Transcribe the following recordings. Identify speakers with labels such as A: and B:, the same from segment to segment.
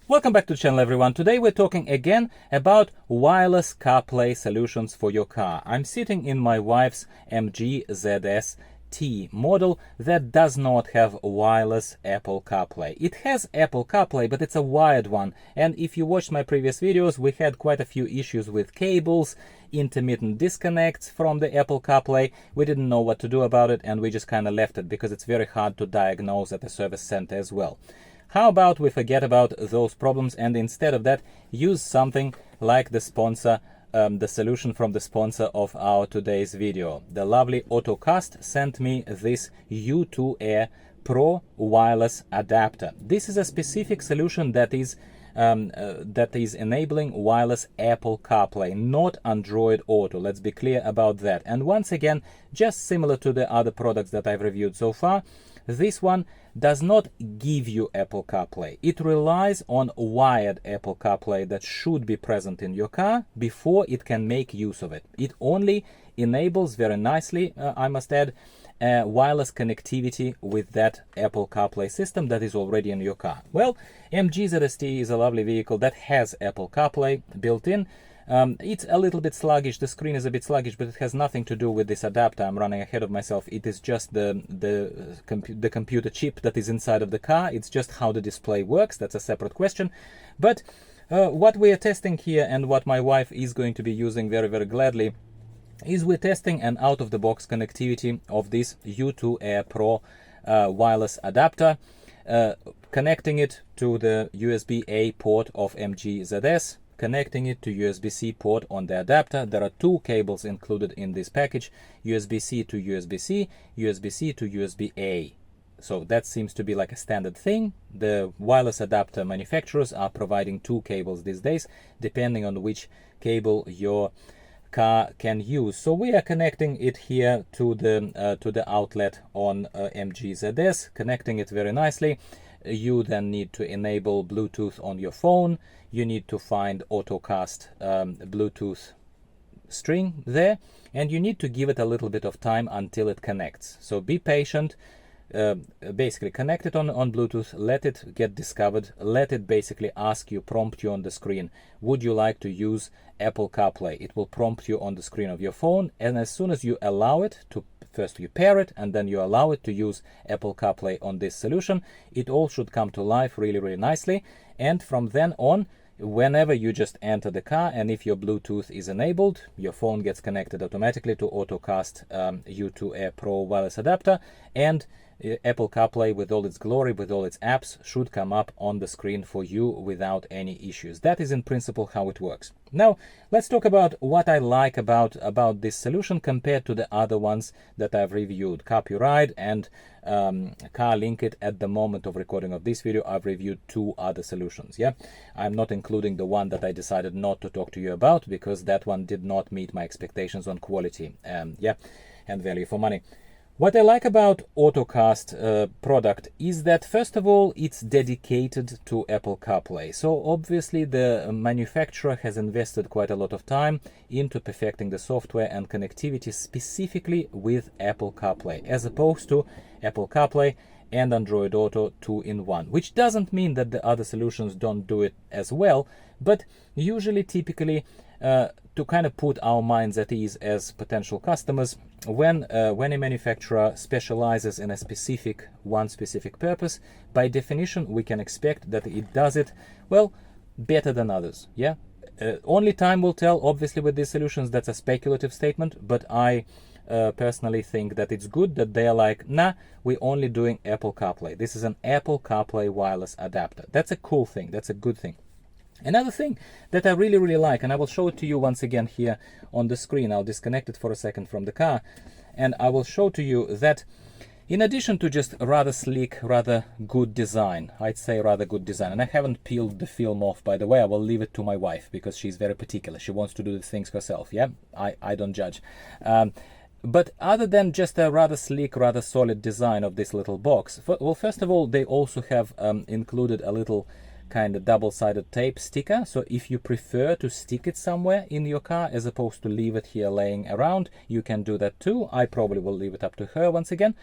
A: Welcome back to the channel, everyone. Today we're talking again about wireless CarPlay solutions for your car. I'm sitting in my wife's MG ZST model that does not have wireless Apple CarPlay. It has Apple CarPlay, but it's a wired one. And if you watched my previous videos, we had quite a few issues with cables, intermittent disconnects from the Apple CarPlay. We didn't know what to do about it, and we just kind of left it because it's very hard to diagnose at the service center as well. How about we forget about those problems and instead of that use something like the sponsor, the solution from the sponsor of our today's video. The lovely Ottocast sent me this U2 Air Pro wireless adapter. This is a specific solution that is enabling wireless Apple CarPlay, not Android Auto. Let's be clear about that. And once again, just similar to the other products that I've reviewed so far, this one does not give you Apple CarPlay. It relies on wired Apple CarPlay that should be present in your car before it can make use of it. It only enables very nicely, I must add, wireless connectivity with that Apple CarPlay system that is already in your car. Well, MG ZST is a lovely vehicle that has Apple CarPlay built in. It's a little bit sluggish, the screen is a bit sluggish, but it has nothing to do with this adapter. I'm running ahead of myself. It is just the computer chip that is inside of the car. It's just how the display works. That's a separate question. But what we are testing here and what my wife is going to be using very, very gladly is we're testing an out-of-the-box connectivity of this U2 Air Pro wireless adapter, connecting it to the USB-A port of MG ZS, connecting it to USB-C port on the adapter. There are two cables included in this package, USB-C to USB-C, USB-C to USB-A. So that seems to be like a standard thing. The wireless adapter manufacturers are providing two cables these days, depending on which cable your car can use. So we are connecting it here to the outlet on MG ZS, connecting it very nicely. You then need to enable Bluetooth on your phone. You need to find Ottocast Bluetooth string there, and you need to give it a little bit of time until it connects. So be patient. Basically connect it on Bluetooth, let it get discovered, let it basically prompt you on the screen, would you like to use Apple CarPlay? It will prompt you on the screen of your phone, and as soon as you allow it to, first you pair it and then you allow it to use Apple CarPlay on this solution, it all should come to life really, really nicely. And from then on, whenever you just enter the car, and if your Bluetooth is enabled, your phone gets connected automatically to Ottocast U2 Air Pro wireless adapter, and Apple CarPlay with all its glory, with all its apps, should come up on the screen for you without any issues. That is in principle how it works. Now let's talk about what I like about this solution compared to the other ones that I've reviewed. Carpuride and Carlinkit. At the moment of recording of this video, I've reviewed two other solutions. Yeah, I'm not including the one that I decided not to talk to you about because that one did not meet my expectations on quality and value for money. What I like about Ottocast product is that, first of all, it's dedicated to Apple CarPlay. So obviously the manufacturer has invested quite a lot of time into perfecting the software and connectivity specifically with Apple CarPlay, as opposed to Apple CarPlay and Android Auto 2-in-1, which doesn't mean that the other solutions don't do it as well, but usually, typically, to kind of put our minds at ease as potential customers, when a manufacturer specializes in a specific purpose, by definition we can expect that it does it well better than others. Yeah, only time will tell. Obviously, with these solutions, that's a speculative statement, but I personally think that it's good that they're like, nah, we're only doing Apple CarPlay. This is an Apple CarPlay wireless adapter. That's a cool thing. That's a good thing. Another thing that I really, really like, and I will show it to you once again here on the screen. I'll disconnect it for a second from the car, and I will show to you that in addition to just rather sleek, rather good design, I'd say rather good design, and I haven't peeled the film off, by the way. I will leave it to my wife because she's very particular. She wants to do the things herself. Yeah, I don't judge. But other than just a rather sleek, rather solid design of this little box, well, first of all, they also have included a little kind of double-sided tape sticker. So if you prefer to stick it somewhere in your car as opposed to leave it here laying around, you can do that too. I probably will leave it up to her once again.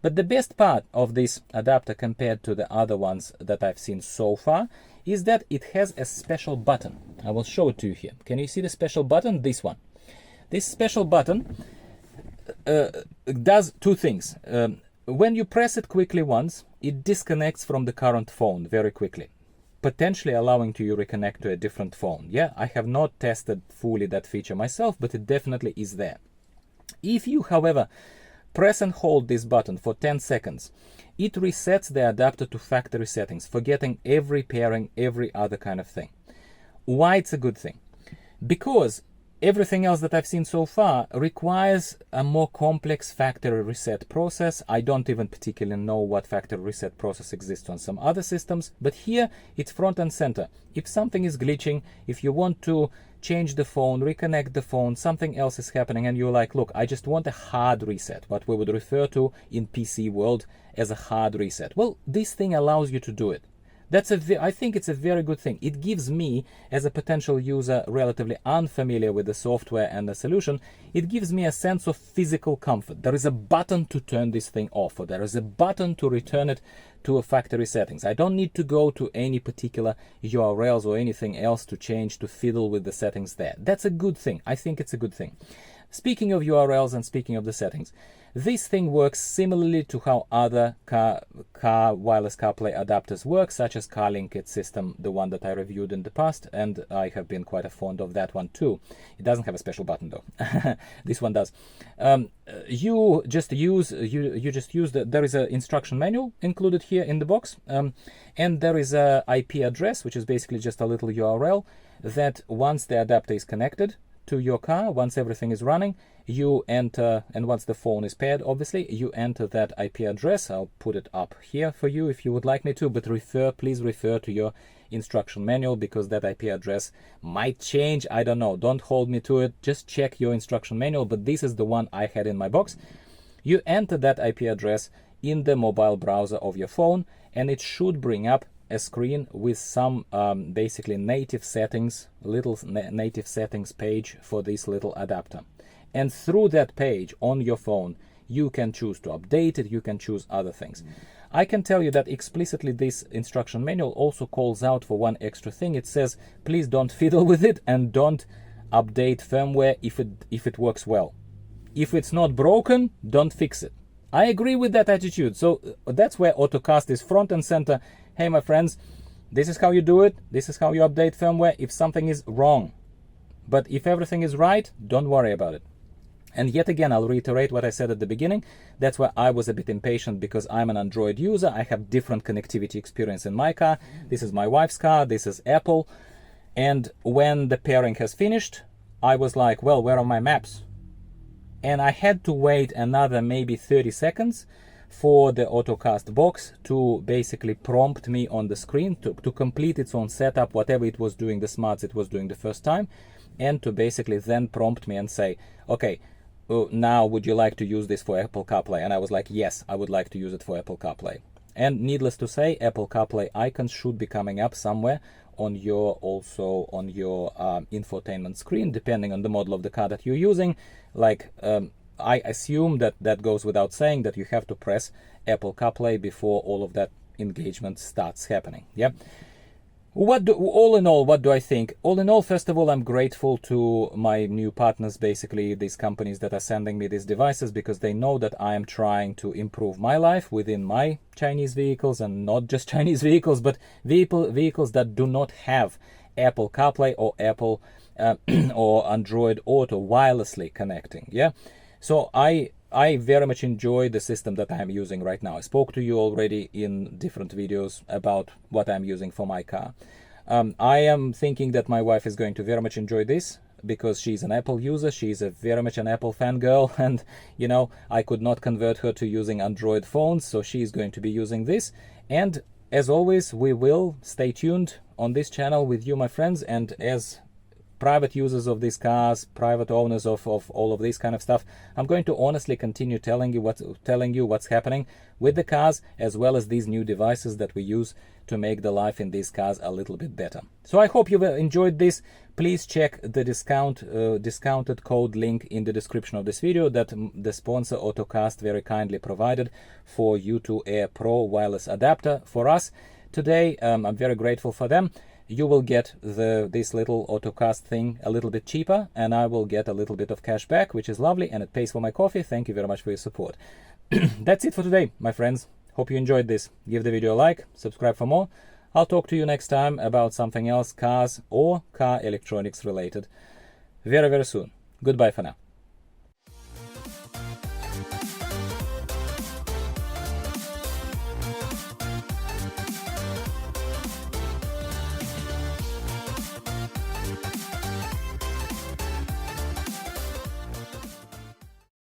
A: But the best part of this adapter compared to the other ones that I've seen so far is that it has a special button. I will show it to you here. Can you see the special button? This one. This special button does two things. When you press it quickly once, it disconnects from the current phone very quickly, potentially allowing you to reconnect to a different phone. Yeah, I have not tested fully that feature myself, but it definitely is there. If you, however, press and hold this button for 10 seconds, it resets the adapter to factory settings, forgetting every pairing, every other kind of thing. Why it's a good thing? Because everything else that I've seen so far requires a more complex factory reset process. I don't even particularly know what factory reset process exists on some other systems, but here it's front and center. If something is glitching, if you want to change the phone, reconnect the phone, something else is happening, and you're like, look, I just want a hard reset, what we would refer to in PC world as a hard reset. Well, this thing allows you to do it. I think it's a very good thing. It gives me, as a potential user relatively unfamiliar with the software and the solution, it gives me a sense of physical comfort. There is a button to turn this thing off, or there is a button to return it to a factory settings. I don't need to go to any particular URLs or anything else to change, to fiddle with the settings there. That's a good thing. I think it's a good thing. Speaking of URLs and speaking of the settings, this thing works similarly to how other wireless CarPlay adapters work, such as Carlinkit system, the one that I reviewed in the past, and I have been quite fond of that one too. It doesn't have a special button though. This one does. You just use there is an instruction manual included here in the box, and there is a IP address, which is basically just a little URL that once the adapter is connected to your car, once everything is running, you enter, and once the phone is paired, obviously, you enter that IP address. I'll put it up here for you if you would like me to, but please refer to your instruction manual, because that IP address might change. I don't know. Don't hold me to it. Just check your instruction manual, but this is the one I had in my box. You enter that IP address in the mobile browser of your phone, and it should bring up a screen with some basically native settings, native settings page for this little adapter. And through that page on your phone, you can choose to update it, you can choose other things. I can tell you that explicitly this instruction manual also calls out for one extra thing. It says, please don't fiddle with it and don't update firmware if it works well. If it's not broken, don't fix it. I agree with that attitude. So that's where Ottocast is front and center. Hey, my friends, this is how you do it. This is how you update firmware if something is wrong. But if everything is right, don't worry about it. And yet again, I'll reiterate what I said at the beginning. That's why I was a bit impatient, because I'm an Android user. I have different connectivity experience in my car. This is my wife's car. This is Apple. And when the pairing has finished, I was like, well, where are my maps? And I had to wait another maybe 30 seconds for the Ottocast box to basically prompt me on the screen to complete its own setup, whatever it was doing, the smarts it was doing the first time, and to basically then prompt me and say, okay, now would you like to use this for Apple CarPlay? And I was like, yes, I would like to use it for Apple CarPlay. And needless to say, Apple CarPlay icons should be coming up somewhere on your infotainment screen, depending on the model of the car that you're using. Like I assume that goes without saying, that you have to press Apple CarPlay before all of that engagement starts happening. Yeah. All in all, what do I think? All in all, first of all, I'm grateful to my new partners, basically these companies that are sending me these devices, because they know that I am trying to improve my life within my Chinese vehicles, and not just Chinese vehicles, but vehicles that do not have Apple CarPlay or Apple or Android Auto wirelessly connecting. Yeah. So I very much enjoy the system that I'm using right now. I spoke to you already in different videos about what I'm using for my car. I am thinking that my wife is going to very much enjoy this, because she's an Apple user. She's very much an Apple fangirl, and you know, I could not convert her to using Android phones, so she's going to be using this. And as always, we will stay tuned on this channel with you, my friends, and as private users of these cars, private owners of all of this kind of stuff, I'm going to honestly continue telling you what's happening with the cars, as well as these new devices that we use to make the life in these cars a little bit better. So I hope you've enjoyed this. Please check the discounted code link in the description of this video that the sponsor Ottocast very kindly provided for U2 Air Pro wireless adapter for us today. I'm very grateful for them. You will get this little Ottocast thing a little bit cheaper, and I will get a little bit of cash back, which is lovely, and it pays for my coffee. Thank you very much for your support. That's it for today, my friends. Hope you enjoyed this. Give the video a like, subscribe for more. I'll talk to you next time about something else, cars or car electronics related, very, very soon. Goodbye for now.